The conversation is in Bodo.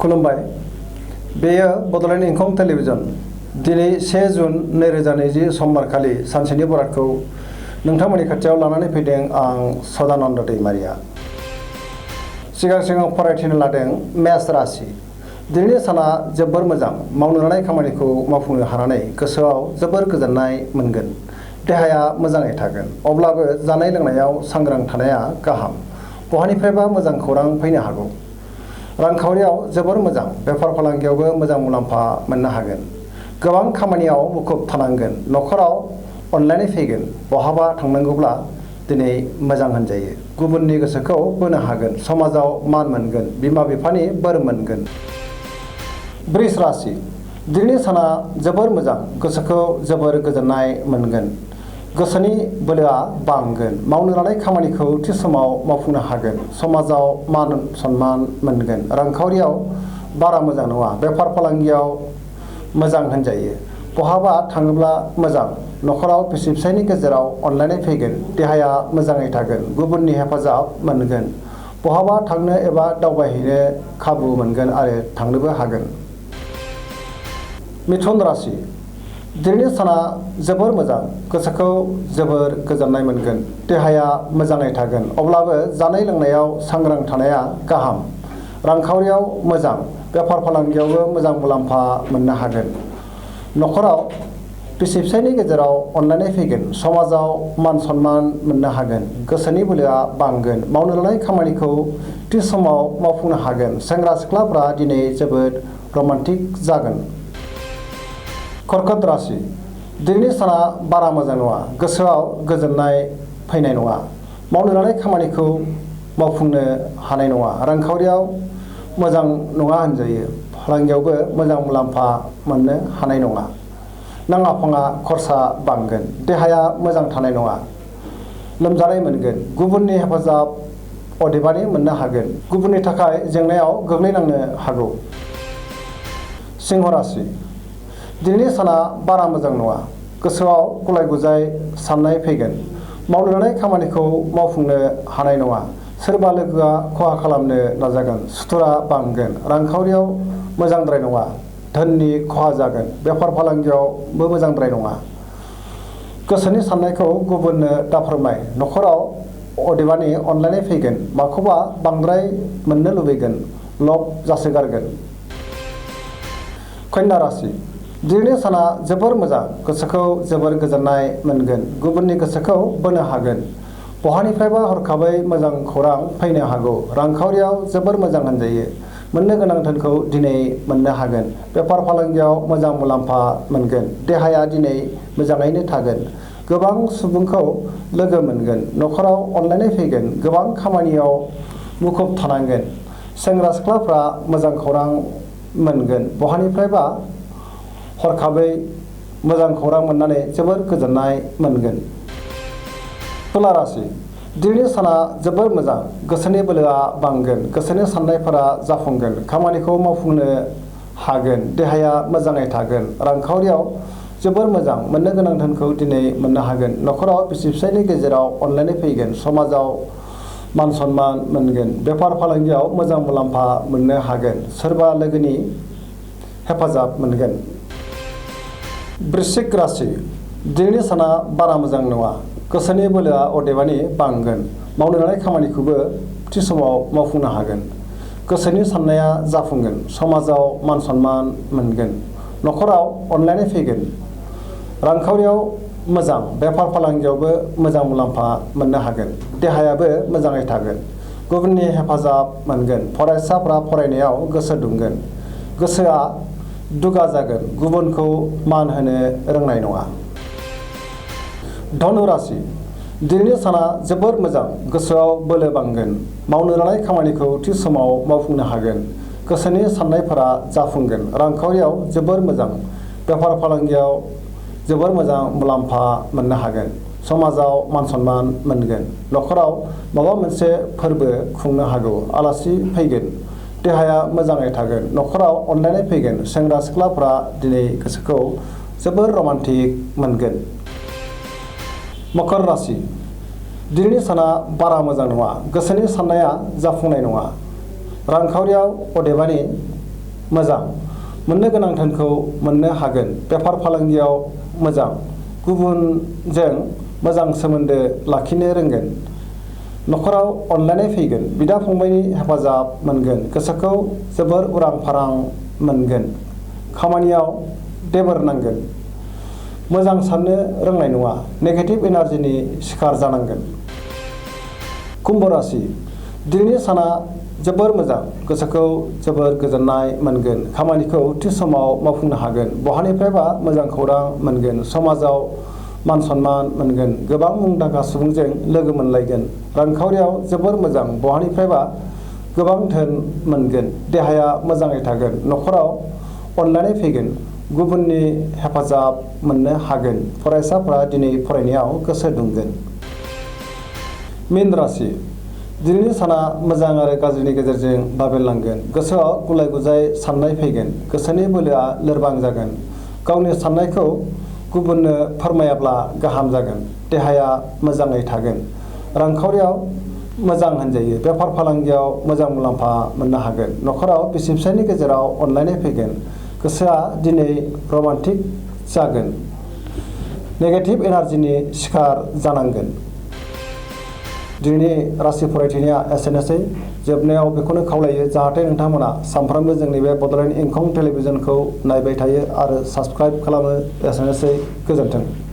खुलुमबाय। बेयो बड'लेण्ड इंखं टेलिभिजन। दिनै 1 जुन 2020 समबारखालि सानसेनि बरादखौ नोंथांमोननि खाथियाव लानानै फैदों आं सदानन्द दैमारिया। सिगां फरायथिनो लादों मेष राशि। दिनैनि साना जोबोर मोजां। मावनो लानाय खामानिखौ मावफुंनो हानानै गोसोआव जोबोर गोजोननाय मोनगोन। देहाया मोजाङै थागोन। अब्लाबो जानाय लोंनायाव सांग्रां थानाया गाहाम। बहानिफ्रायबा मोजां खौरां फैनो हागौ। रांखावरियाव जोबोर मोजां। बेफार फालांगियावबो मोजां मुलाम्फा मोननो हागोन। गोबां खामानियाव मुखुब थानांगोन। न'खराव अनलायनाय फैगोन। बहाबा थांनांगौब्ला दिनै मोजां होनजायो। गुबुननि गोसोखौ बोनो हागोन। समाजाव मान मोनगोन। बिमा बिफानि बोर मोनगोन। वृष राशि। दिनैनि साना जोबोर मोजां। गोसोखौ जोबोर गोजोननाय मोनगोन। गोसोनि बोलोआ बांगोन। मावनो लानाय खामानिखौ थि समाव मावफुंनो हागोन। समाजाव मान सन्मान मोनगोन। रांखावरियाव बारा मोजां नङा। बेफार फालांगियाव मोजां होनजायो। बहाबा थाङोब्ला मोजां। न'खराव बिसि फिसायनि गेजेराव अनलायनाय फैगोन। देहाया मोजाङै थागोन। गुबुननि हेफाजाब मोनगोन। बहाबा थांनो एबा दावबायहैनो खाबु मोनगोन आरो थांनोबो हागोन। मिथुन राशि। दिनैनि साना जोबोर मोजां। गोसोखौ जोबोर गोजोननाय मोनगोन। देहाया मोजाङै थागोन। अब्लाबो जानाय लोंनायाव सांग्रां थानाया गाहाम। रांखावरियाव मोजां। बेफार फालांगियावबो मोजां मुलाम्फा मोननो हागोन। न'खराव बिसि फिसायनि गेजेराव अनलायनाय फैगोन। समाजाव मान सन्मान मोननो हागोन। गोसोनि बोलोआ बांगोन। मावनो लानाय खामानिखौ थि समाव मावफुंनो हागोन। सेंग्रा सिख्लाफ्रा दिनै जोबोद रमान्टिक जागोन। कर्कट राशि। दिनैनि साना बारा मोजां नङा। गोसोआव गोजोननाय फैनाय नङा। मावनो लानाय खामानिखौ मावफुंनो हानाय नङा। रांखावरियाव मोजां नङा होनजायो। फालांगियावबो मोजां मुलाम्फा मोननो हानाय नङा। नाङा फाङा खरसा बांगोन। देहाया मोजां थानाय नङा। लोमजानाय मोनगोन। गुबुननि हेफाजाब अदेबानि मोननो हागोन। गुबुननि थाखाय जेंनायाव गोग्लैनांनो हागौ। सिंह राशि। दिनैनि साना बारा मोजां नङा। गोसोआव गुलाय गुजाय साननाय फैगोन। मावनो लानाय खामानिखौ मावफुंनो हानाय नङा। सोरबा लोगोआ खहा खालामनो नाजागोन। सुथुरा बांगोन। रांखावरियाव मोजांद्राय नङा। धोननि खहा जागोन। बेफार फालांगियावबो मोजांद्राय नङा। गोसोनि साननायखौ गुबुननो दाफोरमाय। न'खराव अदेबानि अनलायनाय फैगोन। माखौबा बांद्राय मोननो लुबैगोन। लब जासोगारगोन। कन्या राशि। दिनैनि साना जोबोर मोजां। गोसोखौ जोबोर गोजोननाय मोनगोन। गुबुननि गोसोखौ बोनो हागोन। बहानिफ्रायबा हरखाबै मोजां खौरां फैनो हागौ। रांखावरियाव जोबोर मोजां होनजायो। मोननो गोनां धोनखौ दिनै मोननो हागोन। बेफार फालांगियाव मोजां मुलाम्फा मोनगोन। देहाया दिनै मोजाङैनो थागोन। गोबां सुबुंखौ लोगो मोनगोन। न'खराव अनलायनाय फैगोन। गोबां खामानियाव मुखुब थानांगोन। सेंग्रा सिख्लाफ्रा मोजां खौरां मोनगोन। बहानिफ्रायबा हरखाबै मोजां खौरां मोननानै जोबोर गोजोननाय मोनगोन। तुला राशि। दिनैनि साना जोबोर मोजां। गोसोनि बोलोआ बांगोन। गोसोनि साननायफोरा जाफुंगोन। खामानिखौ मावफुंनो हागोन। देहाया मोजाङै थागोन। रांखावरियाव जोबोर मोजां। मोननो गोनां धोनखौ दिनै मोननो हागोन। न'खराव बिसि फिसायनि गेजेराव अनलायनाय फैगोन। समाजाव मान सन्मान मोनगोन। बेफार फालांगियाव मोजां मुलाम्फा मोननो हागोन। सोरबा लोगोनि हेफाजाब मोनगोन। वृश्चिक राशि। दिनैनि साना बारा मोजां नङा। गोसोनि बोलोआ अदेबानि बांगोन। मावनो लानाय खामानिखौबो थि समाव मावफुंनो हागोन। गोसोनि साननाया जाफुंगोन। समाजाव मान सन्मान मोनगोन। न'खराव अनलायनाय फैगोन। रांखावरियाव मोजां। बेफार फालांगियावबो मोजां मुलाम्फा मोननो हागोन। देहायाबो मोजाङै थागोन। गुबुननि हेफाजाब मोनगोन। फरायसाफ्रा फरायनायाव गोसो दुंगोन। गोसोआ दुगा जागोन। गुबुनखौ मान होनो रोंनाय नङा। धनु राशि। दिनैनि साना जोबोर मोजां। गोसोआव बोलो बांगोन। मावनो लानाय खामानिखौ थि समाव मावफुंनो हागोन। गोसोनि साननायफोरा जाफुंगोन। रांखावरियाव जोबोर मोजां। बेफार फालांगियाव जोबोर मोजां मुलाम्फा मोननो हागोन। समाजाव मान सन्मान मोनगोन। न'खराव माबा मोनसे फोरबो खुंनो हागौ। आलासि फैगोन। देहाया मोजाङै थागोन। न'खराव अनलायनाय फैगोन। सेंग्रा सिख्लाफ्रा दिनै गोसोखौ जोबोर रमान्टिक मोनगोन। मकर राशि। दिनैनि साना बारा मोजां नङा। गोसोनि साननाया जाफुंनाय नङा। रांखावरियाव अदेबानि मोजां, मोननो गोनां धोनखौ मोननो हागोन। बेफार फालांगियाव मोजां, गुबुनजों मोजां सोमोन्दो लाखिनो रोंगोन। न'खराव अनलायनाय फैगोन, बिदा फंबायनि हेफाजाब मोनगोन, गोसोखौ जोबोर उरां फारां मोनगोन। खामानियाव देबोर नांगोन, मोजां साननो रोंनाय नङा, नेगेटिभ एनार्जिनि शिकार जानांगोन। कुम्भ राशि, दिनैनि साना जोबोर मोजां, गोसोखौ जोबोर गोजोननाय मोनगोन, खामानिखौ थि समाव मावफुंनो हागोन, बहानिफ्रायबा मोजां खौरां मोनगोन, समाजाव मान सन्मान मोनगोन, गोबां मुंदांखा सुबुंजों लोगो मोनलायगोन, रांखावरियाव जोबोर मोजां, बहानिफ्रायबा गोबां धोन मोनगोन, देहाया मोजाङै थागोन, न'खराव अनलायनाय फैगोन, गुबुननि हेफाजाब मोननो हागोन, फरायसाफोरा दिनै फरायनायाव गोसो दुंगोन। मीन राशि, दिनैनि साना मोजां आरो गाज्रिनि गेजेरजों बाबेनलांगोन, गोसोआव गुलाय गुजाय साननाय फैगोन, गोसोनि बोलोआ लोरबां जागोन, गावनि साननायखौ गुबुननो फोरमायाब्ला गाहाम जागोन, देहाया मोजाङै थागोन, रांखावरियाव मोजां होनजायो, बेफार फालांगियाव मोजां मुलाम्फा मोननो हागोन, न'खराव बिसि फिसायनि गेजेराव अनलायनाय फैगोन, गोसोआ दिनै रमान्टिक जागोन, नेगेटिभ एनार्जिनि शिकार जानांगोन। दिनैनि राशि फरायथिनाया एसेनोसै। जोबनायाव बेखौनो खावलायो जाहाथे नोंथांमोना सानफ्रोमबो जोंनि बे बड'लेण्ड इंखं टेलिभिजनखौ नायबाय थायो आरो साबस्क्राइब खालामो। एसेनोसै, गोजोन्थों।